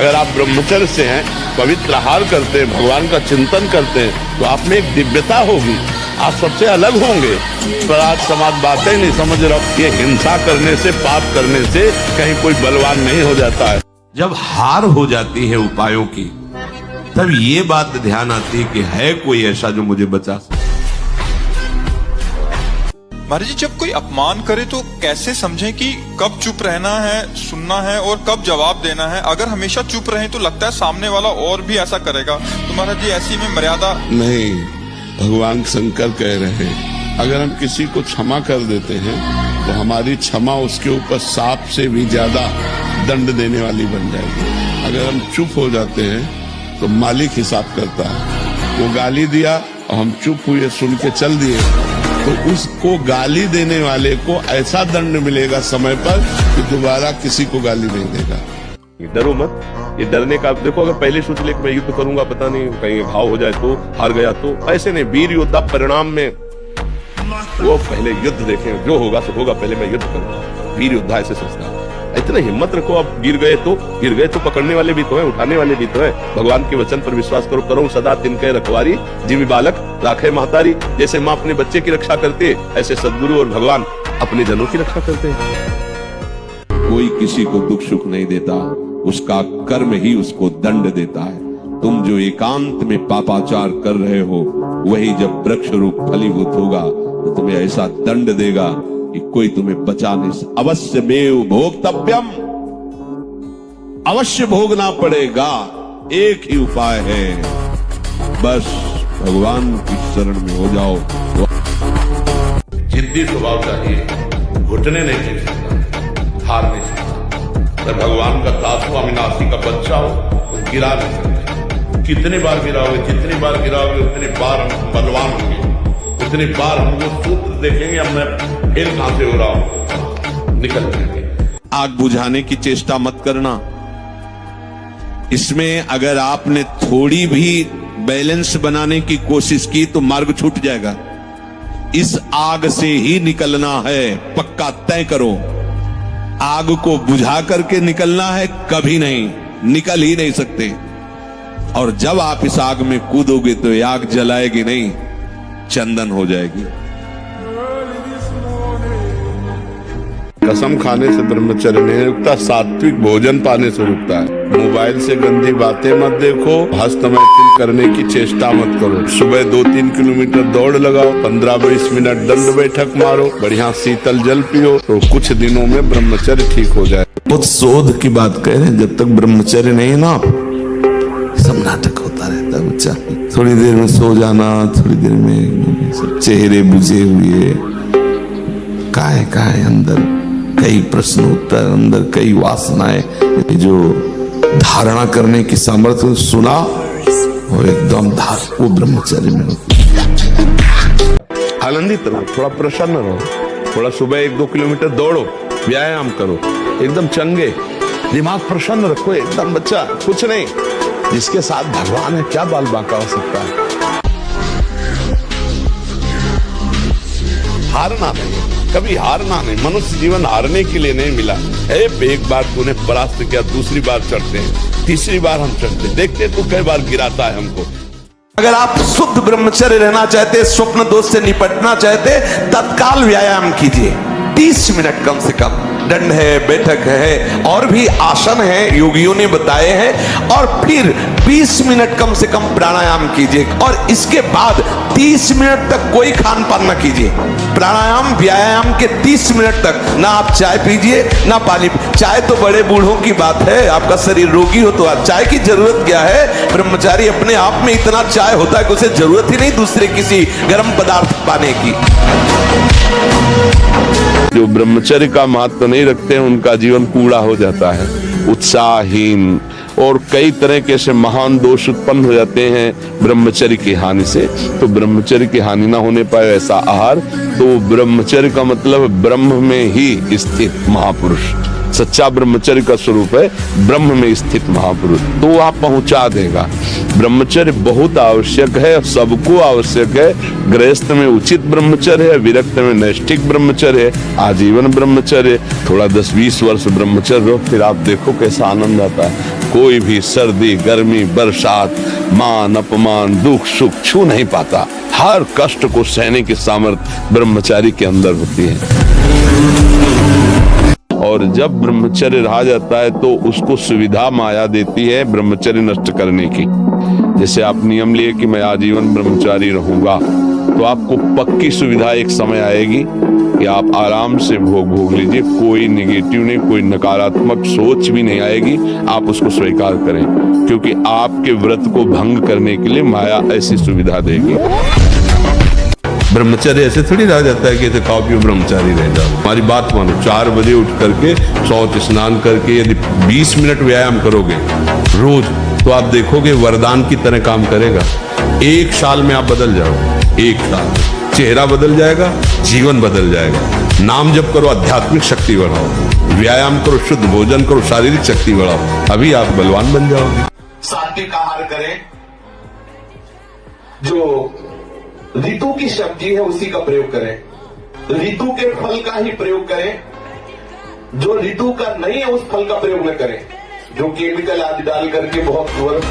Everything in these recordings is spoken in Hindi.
अगर आप ब्रह्मचर्य से हैं, पवित्र आहार करते हैं, भगवान का चिंतन करते हैं, तो आप में एक दिव्यता होगी, आप सबसे अलग होंगे। पर आज समाज बातें नहीं समझ रहा। ये हिंसा करने से, पाप करने से कहीं कोई बलवान नहीं हो जाता है। जब हार हो जाती है उपायों की, तब ये बात ध्यान आती है कि है कोई ऐसा जो मुझे बचा सके। महाराज जी, जब कोई अपमान करे तो कैसे समझें कि कब चुप रहना है, सुनना है और कब जवाब देना है? अगर हमेशा चुप रहें तो लगता है सामने वाला और भी ऐसा करेगा। तो महाराज जी, ऐसी में मर्यादा नहीं, भगवान शंकर कह रहे हैं, अगर हम किसी को क्षमा कर देते हैं तो हमारी क्षमा उसके ऊपर सांप से भी ज्यादा दंड देने वाली बन जाएगी। अगर हम चुप हो जाते हैं तो मालिक हिसाब करता है। वो गाली दिया और हम चुप हुए, सुन के चल दिए, तो उसको गाली देने वाले को ऐसा दंड मिलेगा समय पर कि दोबारा किसी को गाली नहीं देगा। डरो मत। ये डरने का, देखो, अगर पहले सोच ले कि मैं युद्ध करूंगा, पता नहीं कहीं घाव हो जाए तो, हार गया तो, ऐसे नहीं। वीर योद्धा परिणाम में वो पहले युद्ध देखें, जो होगा सो होगा, पहले मैं युद्ध करूंगा। वीर योद्धा ऐसे सोचता है। इतना हिम्मत रखो। अब गिर गए तो पकड़ने वाले भी तो हैं, उठाने वाले भी तो हैं। भगवान के वचन पर विश्वास करो। करो सदा तिनके रखवारी, जिमी बालक राखे महतारी। जैसे माँ अपने बच्चे की रक्षा करते है, ऐसे सदगुरु और भगवान अपने जनों की रक्षा करते हैं। कोई किसी को दुख सुख नहीं देता, उसका कर्म ही उसको दंड देता है। तुम जो एकांत में पापाचार कर रहे हो, वही जब वृक्ष रूप फलीभूत होगा तो तुम्हें ऐसा दंड देगा कि कोई तुम्हें बचा नहीं सकता। अवश्य मेव भोक्तव्यम, अवश्य भोगना पड़ेगा। एक ही उपाय है, बस भगवान की शरण में हो जाओ। जिद्दी स्वभाव चाहिए, घुटने नहीं टेक सकता, हार नहीं सकता। जब भगवान का दास हो, अविनाशी का बच्चा हो, तो गिरा नहीं सकते। कितनी बार गिराओगे, जितनी बार गिराओगे उतनी बार हम बलवान होंगे, उतनी बार हम वो सूत्र देखेंगे, हमने फिर कहां से हो रहा हूं, निकल जाएंगे। आग बुझाने की चेष्टा मत करना। इसमें अगर आपने थोड़ी भी बैलेंस बनाने की कोशिश की तो मार्ग छूट जाएगा। इस आग से ही निकलना है, पक्का तय करो। आग को बुझा करके निकलना है, कभी नहीं, निकल ही नहीं सकते। और जब आप इस आग में कूदोगे तो ये आग जलाएगी नहीं, चंदन हो जाएगी। कसम खाने से ब्रह्मचर्य नहीं रुकता, सात्विक भोजन पाने से रुकता है। मोबाइल से गंदी बातें मत देखो, हस्तमैथुन करने की चेष्टा मत करो। सुबह 2-3 किलोमीटर दौड़ लगाओ, 15-20 मिनट दंड बैठक मारो, बढ़िया शीतल जल पियो, तो कुछ दिनों में ब्रह्मचर्य ठीक हो जाए। बहुत शोध की बात कह रहे हैं। जब तक ब्रह्मचर्य नहीं है ना, सब नाटक होता रहता है बच्चा। थोड़ी देर में सो जाना, थोड़ी देर में सब चेहरे बुझे हुए, काहे अंदर कई प्रश्न उत्तर, अंदर कई वासनाएं, जो धारणा करने की सामर्थ्य सुना वो एकदम वो ब्रह्मचर्य में आनंदित रहो, थोड़ा प्रसन्न रहो, थोड़ा सुबह 1-2 किलोमीटर दौड़ो, व्यायाम करो, एकदम चंगे, दिमाग प्रसन्न रखो एकदम। बच्चा कुछ नहीं, जिसके साथ भगवान है क्या बाल बांका हो सकता है। हारना नहीं, कभी हारना नहीं। मनुष्य जीवन हारने के लिए नहीं मिला है। एक बार तूने परास्त किया, दूसरी बार चढ़ते हैं, तीसरी बार हम चढ़ते हैं, देखते तू कई बार गिराता है हमको। अगर आप शुद्ध ब्रह्मचर्य रहना चाहते, स्वप्न दोष से निपटना चाहते, तत्काल व्यायाम कीजिए। 30 मिनट कम से कम। दंड है, बैठक है, और भी आसन है, योगियों ने बताए हैं। और फिर 20 मिनट कम से कम प्राणायाम कीजिए। और इसके बाद 30 मिनट तक कोई खान पान ना कीजिए। प्राणायाम व्यायाम के 30 मिनट तक ना आप चाय पीजिए ना पानी। चाय तो बड़े बूढ़ों की बात है, आपका शरीर रोगी हो तो चाय की जरूरत क्या है। ब्रह्मचारी अपने आप में इतना चाय होता है कि उसे जरूरत ही नहीं दूसरे किसी गर्म पदार्थ पाने की। जो ब्रह्मचर्य का महत्व नहीं रखते हैं, उनका जीवन कूड़ा हो जाता है, उत्साहहीन, और कई तरह के ऐसे महान दोष उत्पन्न हो जाते हैं ब्रह्मचर्य की हानि से। तो ब्रह्मचर्य की हानि ना होने पाए ऐसा आहार, तो ब्रह्मचर्य का मतलब ब्रह्म में ही स्थित महापुरुष। सच्चा ब्रह्मचर्य का स्वरूप है ब्रह्म में स्थित महापुरुष, तो वो आप पहुंचा देगा। ब्रह्मचर्य बहुत आवश्यक है, सबको आवश्यक है। गृहस्थ में उचित ब्रह्मचर्य है, विरक्त में नैष्ठिक ब्रह्मचर्य है, आजीवन ब्रह्मचर्य। थोड़ा 10-20 वर्ष ब्रह्मचर्य रहो, फिर आप देखो कैसा आनंद आता है। कोई भी सर्दी गर्मी बरसात मान अपमान दुख सुख छू नहीं पाता। हर कष्ट को सहने की सामर्थ्य ब्रह्मचारी के अंदर होती है। और जब ब्रह्मचर्य रहा जाता है तो उसको सुविधा माया देती है ब्रह्मचर्य नष्ट करने की। जैसे आप नियम लिए कि मैं आजीवन ब्रह्मचारी रहूंगा, तो आपको पक्की सुविधा एक समय आएगी कि आप आराम से भोग लीजिए, कोई निगेटिव नहीं, कोई नकारात्मक सोच भी नहीं आएगी। आप उसको स्वीकार करें, क्योंकि आपके व्रत को भंग करने के लिए माया ऐसी सुविधा देगी। ब्रह्मचर्य ऐसे थोड़ी रह जाता है कि ऐसे खाओ पियो ब्रह्मचारी रह जाओ। हमारी बात मानो, 4 बजे उठ करके शौच स्नान करके यदि 20 मिनट व्यायाम करोगे रोज, तो आप देखोगे वरदान की तरह काम करेगा। 1 साल में आप बदल जाओगे। 1 साल चेहरा बदल जाएगा, जीवन बदल जाएगा। नाम जप करो, आध्यात्मिक शक्ति बढ़ाओ, व्यायाम करो, शुद्ध भोजन करो, शारीरिक शक्ति बढ़ाओ, अभी आप बलवान बन जाओगे। सात्विक आहार करें, जो ऋतु की सब्जी है उसी का प्रयोग करें, ऋतु के फल का ही प्रयोग करें, जो ऋतु का नहीं है उस फल का प्रयोग न करें, जो केमिकल आदि डाल करके बहुत वर्ष,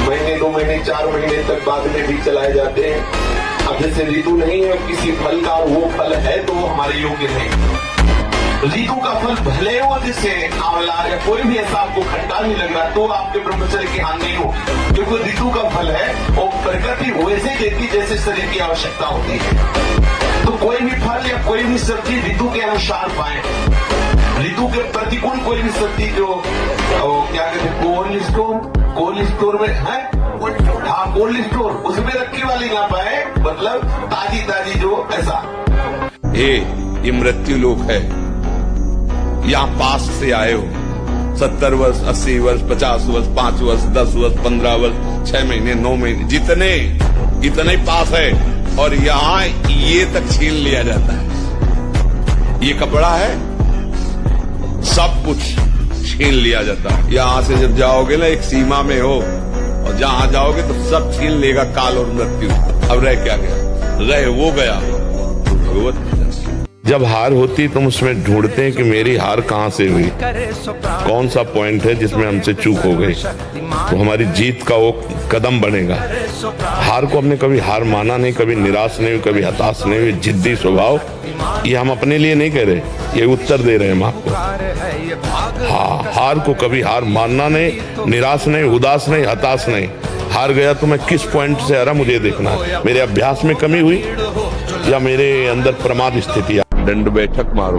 महीने 2 महीने 4 महीने तक बाद में भी चलाए जाते हैं। अब जैसे ऋतु नहीं है किसी फल का, वो फल है तो वो हमारे योग्य नहीं। ऋतु का फल भले हो, जैसे आंवला या कोई भी ऐसा आपको खट्टा नहीं लग रहा, तो आपके ब्रह्मचर्य की हानि नहीं होगी, क्योंकि ऋतु का फल है और प्रकृति वैसे देती जैसे शरीर की आवश्यकता होती है। तो कोई भी फल या कोई भी सब्जी ऋतु के अनुसार पाए। ऋतु के प्रतिकूल कोई भी सब्जी जो क्या कहते हैं कोल्ड स्टोर में है, हाँ कोल्ड स्टोर, उसमें रखी वाली ना पाए, मतलब ताजी जो ऐसा। ये मृत्यु लोक है, यहाँ पास से आए हो, 70 वर्ष 80 वर्ष 50 वर्ष 5 वर्ष 10 वर्ष 15 वर्ष 6 महीने 9 महीने जितने इतने पास है, और यहाँ ये तक छीन लिया जाता है। ये कपड़ा है, सब कुछ छीन लिया जाता है। यहाँ से जब जाओगे ना एक सीमा में हो, और जहां जाओगे तो सब छीन लेगा काल और मृत्यु। अब रह क्या गया? रह वो गया भगवत। जब हार होती तुम उसमें ढूंढते हैं कि मेरी हार कहां से हुई, कौन सा पॉइंट है जिसमें हमसे चूक हो गई, तो हमारी जीत का वो कदम बनेगा। हार को हमने कभी हार माना नहीं, कभी निराश नहीं हुई, कभी हताश नहीं हुई। जिद्दी स्वभाव, ये हम अपने लिए नहीं कह रहे, ये उत्तर दे रहे हैं हम आपको। हाँ, हार को कभी हार मानना नहीं, निराश नहीं, उदास नहीं, हताश नहीं। हार गया तो मैं किस पॉइंट से हारा, मुझे देखना है। मेरे अभ्यास में कमी हुई या मेरे अंदर प्रमाद स्थिति। दंड बैठक मारो,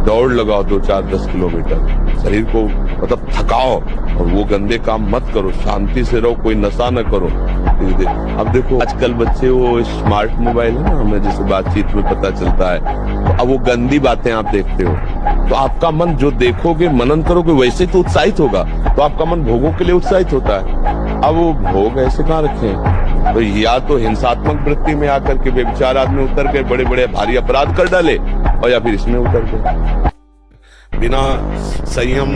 दौड़ लगाओ 2-4-10 किलोमीटर, शरीर को मतलब थकाओ, और वो गंदे काम मत करो, शांति से रहो, कोई नशा न करो। अब देखो आजकल बच्चे वो स्मार्ट मोबाइल है ना, हमें जैसे बातचीत में पता चलता है, तो अब वो गंदी बातें आप देखते हो, तो आपका मन जो देखोगे मनन करोगे वैसे तो उत्साहित होगा, तो आपका मन भोगों के लिए उत्साहित होता है। अब वो भोग ऐसे कहाँ रखे हैं? तो या तो हिंसात्मक वृत्ति में आकर के बेविचार आदमी उतर के बड़े बड़े भारी अपराध कर डाले, और या फिर इसमें उतर गए। बिना संयम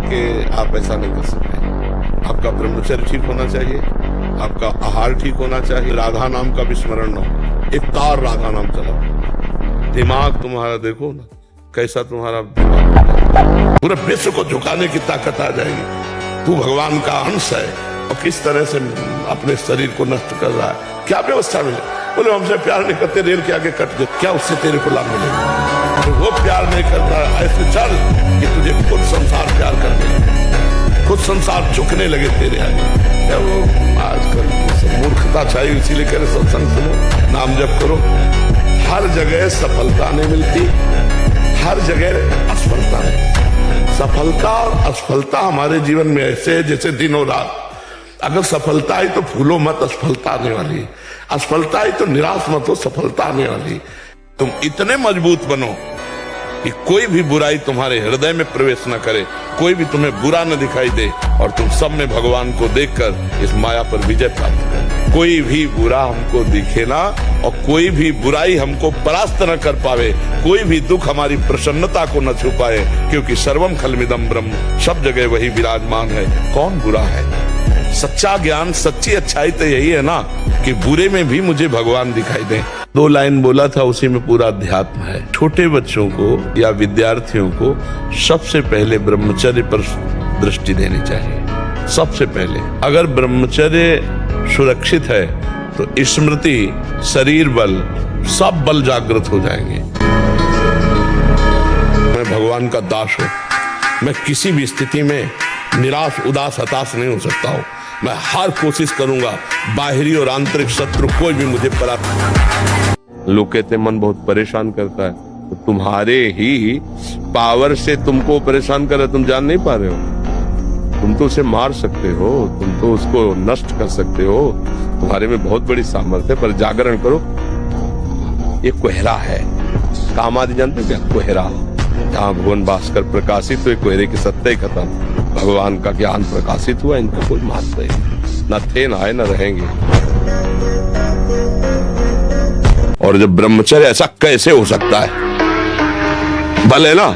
के आप ऐसा नहीं कर सकते। आपका ब्रह्मचर्य ठीक होना चाहिए, आपका आहार ठीक होना चाहिए, राधा नाम का भी स्मरण न हो, एक तार राधा नाम चलाओ। दिमाग तुम्हारा देखो ना कैसा तुम्हारा दिमाग, पूरे विश्व को झुकाने की ताकत आ जाएगी। तू भगवान का अंश है, और किस तरह से अपने शरीर को नष्ट कर रहा है, क्या व्यवस्था मिले? बोले हमसे प्यार नहीं करते, रेल के आगे कट गए, क्या उससे तेरे को लाभ मिलेगा? तो वो प्यार नहीं करता, ऐसे चल कि तुझे खुद संसार प्यार करने लगे, खुद संसार झुकने लगे तेरे आगे। क्या वो आजकल मूर्खता चाहिए, इसीलिए कह रहे सत्संग सुनो, नाम जप करो। हर जगह सफलता नहीं मिलती, हर जगह असफलता नहीं। सफलता और असफलता हमारे जीवन में ऐसे है जैसे दिन और रात। अगर सफलता आई तो फूलो मत, असफलता आने वाली। असफलता आई तो निराश मत हो, सफलता आने वाली। तुम इतने मजबूत बनो कि कोई भी बुराई तुम्हारे हृदय में प्रवेश न करे, कोई भी तुम्हें बुरा न दिखाई दे, और तुम सब में भगवान को देखकर इस माया पर विजय प्राप्त कर। कोई भी बुरा हमको दिखे ना, और कोई भी बुराई हमको परास्त न कर पावे, कोई भी दुख हमारी प्रसन्नता को न छुपाए, क्योंकि सर्वम खलमिदम ब्रह्म, सब जगह वही विराजमान है। कौन बुरा है? सच्चा ज्ञान, सच्ची अच्छाई तो यही है ना कि बुरे में भी मुझे भगवान दिखाई दे। 2 लाइन बोला था, उसी में पूरा अध्यात्म है। छोटे बच्चों को या विद्यार्थियों को सबसे पहले ब्रह्मचर्य पर दृष्टि देनी चाहिए। सबसे पहले अगर ब्रह्मचर्य सुरक्षित है तो स्मृति, शरीर बल, सब बल जागृत हो जाएंगे। मैं भगवान का दास हूं, मैं किसी भी स्थिति में निराश, उदास, हताश नहीं हो सकता हूं। मैं हर कोशिश करूंगा, बाहरी और आंतरिक शत्रु कोई भी मुझे परास्त। लोग कहते हैं मन बहुत परेशान करता है, तो तुम्हारे ही पावर से तुमको परेशान कर रहा है, तुम जान नहीं पा रहे हो। तुम तो उसे मार सकते हो, तुम तो उसको नष्ट कर सकते हो, तुम्हारे में बहुत बड़ी सामर्थ्य है। पर जागरण करो। ये कोहरा है, काम आदि जानते क्या? कोहरा, जहाँ भुवन भास्कर प्रकाशित हुए, कोहरे की सत्ता ही खत्म। भगवान का ज्ञान प्रकाशित हुआ, इनका कोई महत्व नहीं, न थे, न आए, न रहेंगे। और जब ब्रह्मचर्य, ऐसा कैसे हो सकता है? बल है ना,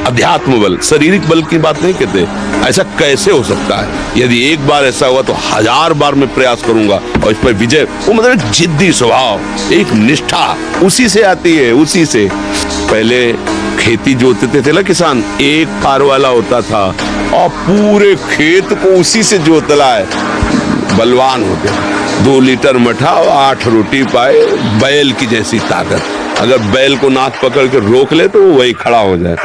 अध्यात्म बल, शारीरिक बल की बात नहीं कहते। ऐसा कैसे हो सकता है? यदि एक बार ऐसा हुआ तो 1000 बार मैं प्रयास करूंगा और इस पर विजय। वो मतलब जिद्दी स्वभाव, एक निष्ठा उसी से आती है, उसी से। पहले खेती जोतते थे ना किसान, एक पार वाला होता था और पूरे खेत को उसी से जोतला है, बलवान होते। 2 लीटर मठा और 8 रोटी पाए, बैल की जैसी ताकत। अगर बैल को नाक पकड़ के रोक ले तो वो वही खड़ा हो जाए।